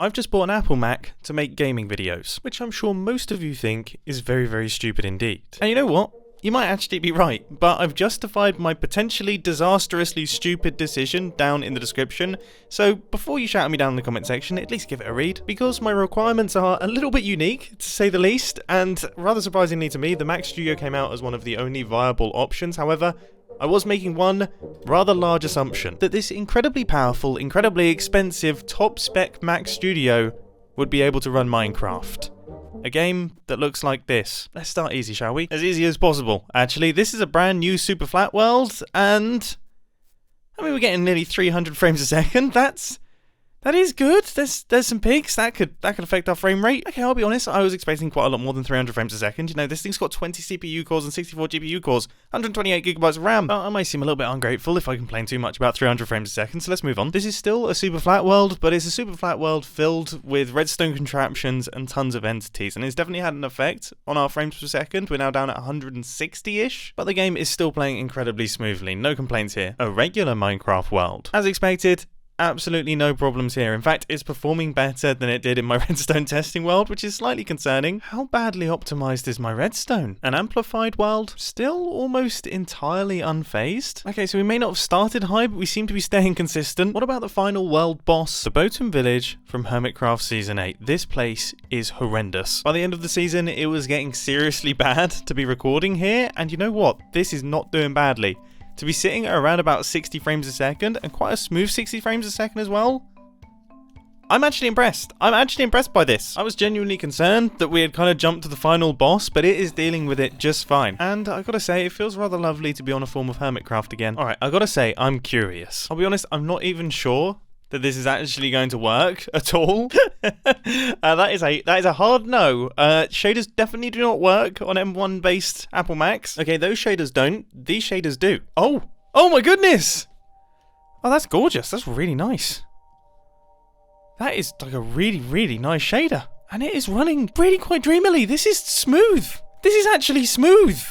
I've just bought an Apple Mac to make gaming videos, which I'm sure most of you think is very, very stupid indeed. And you know what? You might actually be right, but I've justified my potentially disastrously stupid decision down in the description, so before you shout at me down in the comment section, at least give it a read, because my requirements are a little bit unique, to say the least, and rather surprisingly to me, the Mac Studio came out as one of the only viable options. However, I was making one rather large assumption, that this incredibly powerful, incredibly expensive, top-spec Mac Studio would be able to run Minecraft. A game that looks like this. Let's start easy, shall we? As easy as possible. Actually, this is a brand new super flat world, and I mean, we're getting nearly 300 frames a second. That is good. There's some peaks that could affect our frame rate. Okay, I'll be honest, I was expecting quite a lot more than 300 frames a second. You know, this thing's got 20 CPU cores and 64 GPU cores, 128 gigabytes of RAM. Well, I might seem a little bit ungrateful if I complain too much about 300 frames a second, so let's move on. This is still a super flat world, but it's a super flat world filled with redstone contraptions and tons of entities, and it's definitely had an effect on our frames per second. We're now down at 160-ish, but the game is still playing incredibly smoothly. No complaints here. A regular Minecraft world. As expected, absolutely no problems here. In fact, it's performing better than it did in my redstone testing world, which is slightly concerning. How badly optimized is my redstone? An amplified world? Still almost entirely unfazed? Okay, so we may not have started high, but we seem to be staying consistent. What about the final world boss? The Boatum Village from Hermitcraft Season 8. This place is horrendous. By the end of the season, it was getting seriously bad to be recording here, and you know what? This is not doing badly. To be sitting at around about 60 frames a second, and quite a smooth 60 frames a second as well, I'm actually impressed. I'm actually impressed by this. I was genuinely concerned that we had kind of jumped to the final boss, but it is dealing with it just fine. And I gotta say, it feels rather lovely to be on a form of Hermitcraft again. Alright, I gotta say, I'm curious. I'll be honest, I'm not even sure that this is actually going to work at all. That is a hard no. Shaders definitely do not work on M1 based Apple Macs. Okay, those shaders don't. These shaders do. Oh my goodness! Oh, that's gorgeous. That's really nice. That is like a really, really nice shader. And it is running really quite dreamily. This is smooth. This is actually smooth.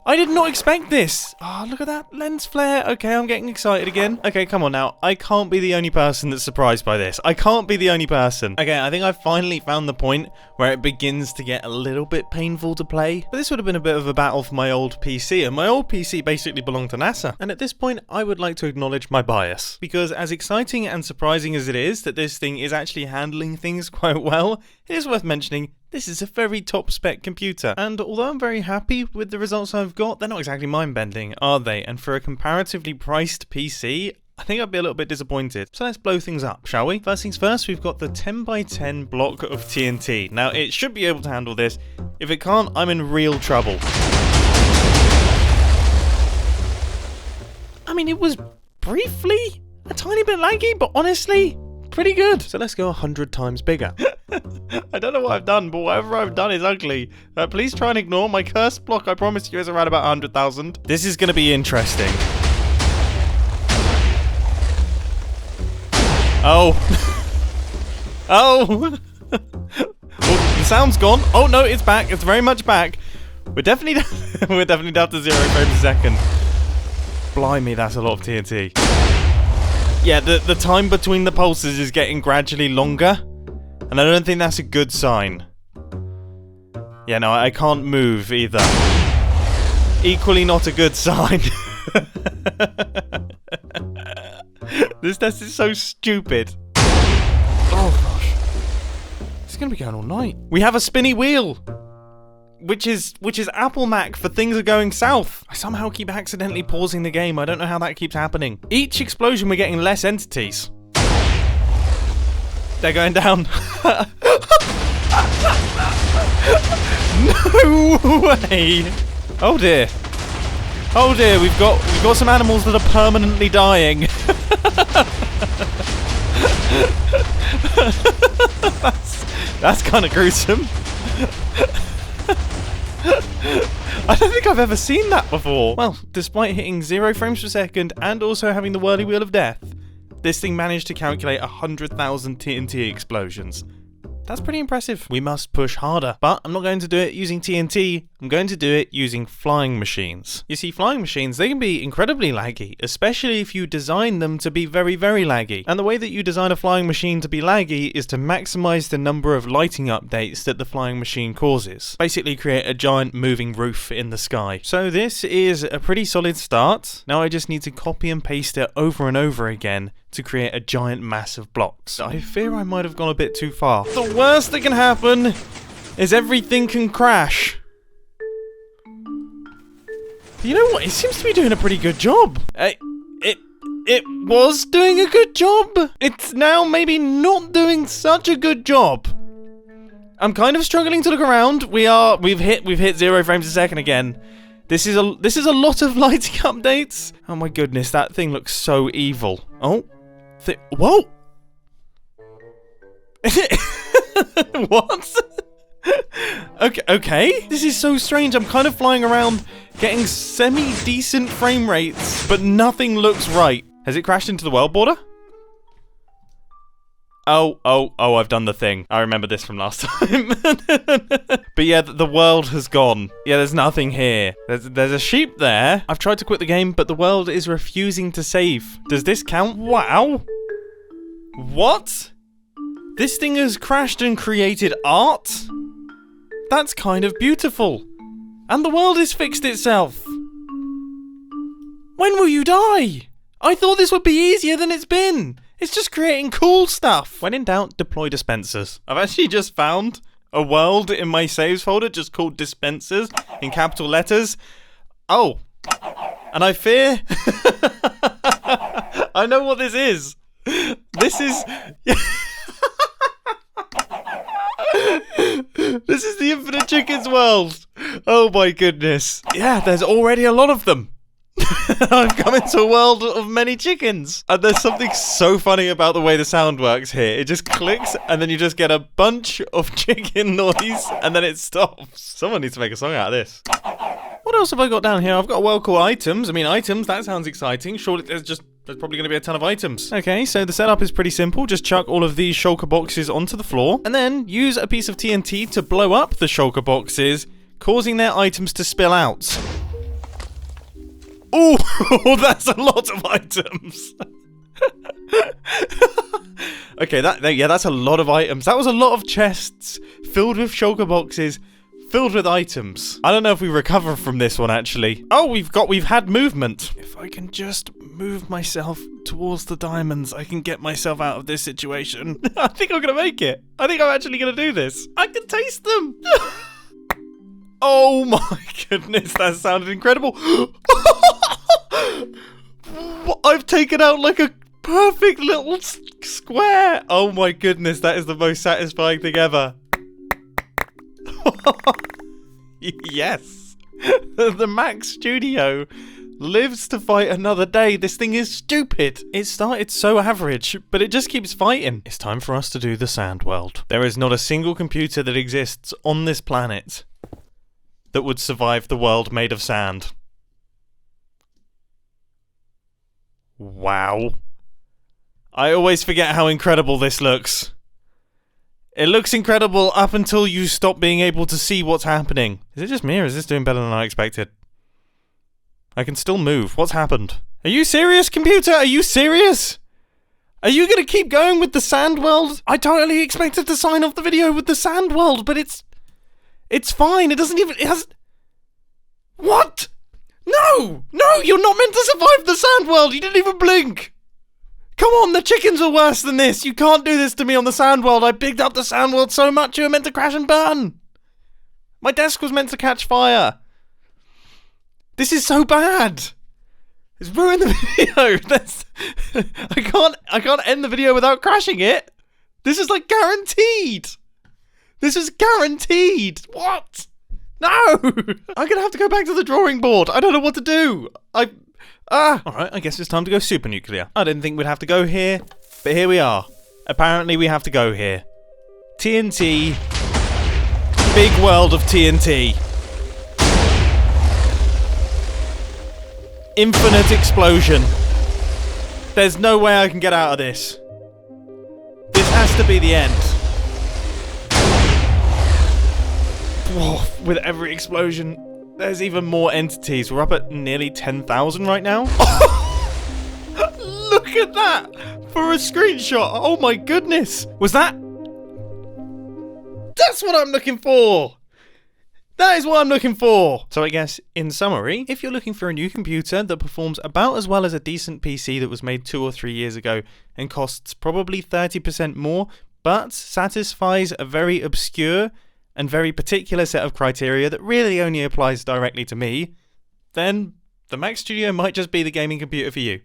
I did not expect this. Oh, look at that lens flare. Okay, I'm getting excited again. Okay, come on now. I can't be the only person that's surprised by this. I can't be the only person. Okay, I think I finally found the point where it begins to get a little bit painful to play. But this would have been a bit of a battle for my old PC, and my old PC basically belonged to NASA. And at this point, I would like to acknowledge my bias. Because as exciting and surprising as it is that this thing is actually handling things quite well, it is worth mentioning this is a very top spec computer, and although I'm very happy with the results I've got, they're not exactly mind-bending, are they? And for a comparatively priced PC, I think I'd be a little bit disappointed. So let's blow things up, shall we? First things first, we've got the 10x10 block of TNT. Now, it should be able to handle this. If it can't, I'm in real trouble. I mean, it was briefly a tiny bit laggy, but honestly, pretty good. So let's go 100 times bigger. I don't know what I've done, but whatever I've done is ugly. Please try and ignore my cursed block. I promise you is around about 100,000. This is going to be interesting. Oh. Oh. Oh, the sound's gone. Oh no, it's back. It's very much back. We're definitely down to 0 frames a second. Blimey, that's a lot of TNT. Yeah, the time between the pulses is getting gradually longer. And I don't think that's a good sign. Yeah, no, I can't move either. Equally not a good sign. This test is so stupid. Oh gosh. It's gonna be going all night. We have a spinny wheel. Which is Apple Mac for things are going south. I somehow keep accidentally pausing the game. I don't know how that keeps happening. Each explosion we're getting less entities. They're going down. No way! Oh dear. Oh dear, we've got some animals that are permanently dying. That's kind of gruesome. I don't think I've ever seen that before. Well, despite hitting 0 frames per second and also having the whirly wheel of death, this thing managed to calculate 100,000 TNT explosions. That's pretty impressive. We must push harder. But I'm not going to do it using TNT. I'm going to do it using flying machines. You see, flying machines, they can be incredibly laggy, especially if you design them to be very, very laggy. And the way that you design a flying machine to be laggy is to maximize the number of lighting updates that the flying machine causes. Basically create a giant moving roof in the sky. So this is a pretty solid start. Now I just need to copy and paste it over and over again to create a giant mass of blocks. I fear I might have gone a bit too far. The worst that can happen is everything can crash. But you know what? It seems to be doing a pretty good job. It was doing a good job. It's now maybe not doing such a good job. I'm kind of struggling to look around. We've hit 0 frames a second again. This is a lot of lighting updates. Oh my goodness, that thing looks so evil. Oh. Whoa! What? Okay. This is so strange. I'm kind of flying around, getting semi-decent frame rates, but nothing looks right. Has it crashed into the world border? Oh, I've done the thing. I remember this from last time. But yeah, the world has gone. Yeah, there's nothing here. There's a sheep there. I've tried to quit the game, but the world is refusing to save. Does this count? Wow. What? This thing has crashed and created art? That's kind of beautiful. And the world has fixed itself. When will you die? I thought this would be easier than it's been. It's just creating cool stuff. When in doubt, deploy dispensers. I've actually just found a world in my saves folder just called dispensers in capital letters. Oh, and I fear I know what this is. This is this is the Infinite Chickens world. Oh my goodness. Yeah, there's already a lot of them. I've come into a world of many chickens. And there's something so funny about the way the sound works here. It just clicks and then you just get a bunch of chicken noise and then it stops. Someone needs to make a song out of this. What else have I got down here? I've got a world called items. I mean, items, that sounds exciting. Surely there's probably going to be a ton of items. Okay, so the setup is pretty simple. Just chuck all of these shulker boxes onto the floor and then use a piece of TNT to blow up the shulker boxes, causing their items to spill out. Oh, that's a lot of items. Okay, that's a lot of items. That was a lot of chests filled with shulker boxes, filled with items. I don't know if we recover from this one, actually. Oh, we've had movement. If I can just move myself towards the diamonds, I can get myself out of this situation. I think I'm gonna make it. I think I'm actually gonna do this. I can taste them. Oh my goodness, that sounded incredible. I've taken out like a perfect little square. Oh my goodness, that is the most satisfying thing ever. Yes. The Mac Studio lives to fight another day. This thing is stupid. It started so average, but it just keeps fighting. It's time for us to do the sand world. There is not a single computer that exists on this planet that would survive the world made of sand. Wow. I always forget how incredible this looks. It looks incredible up until you stop being able to see what's happening. Is it just me or is this doing better than I expected? I can still move. What's happened? Are you serious, computer? Are you serious? Are you gonna keep going with the sand world? I totally expected to sign off the video with the sand world, but it's fine. It doesn't even... It has... What? No! No, you're not meant to survive the sand world. You didn't even blink. Come on, the chickens are worse than this. You can't do this to me on the sand world. I bigged up the sand world so much you were meant to crash and burn. My desk was meant to catch fire. This is so bad. It's ruined the video. I can't end the video without crashing it. This is like guaranteed. This is guaranteed. What? No! I'm gonna have to go back to the drawing board. I don't know what to do. Alright, I guess it's time to go super nuclear. I didn't think we'd have to go here, but here we are. Apparently we have to go here. TNT. Big world of TNT. Infinite explosion. There's no way I can get out of this. This has to be the end. Whoa, with every explosion, there's even more entities. We're up at nearly 10,000 right now. Look at that! For a screenshot, oh my goodness! Was that? That's what I'm looking for! That is what I'm looking for! So I guess, in summary, if you're looking for a new computer that performs about as well as a decent PC that was made 2 or 3 years ago and costs probably 30% more, but satisfies a very obscure and very particular set of criteria that really only applies directly to me, then the Mac Studio might just be the gaming computer for you.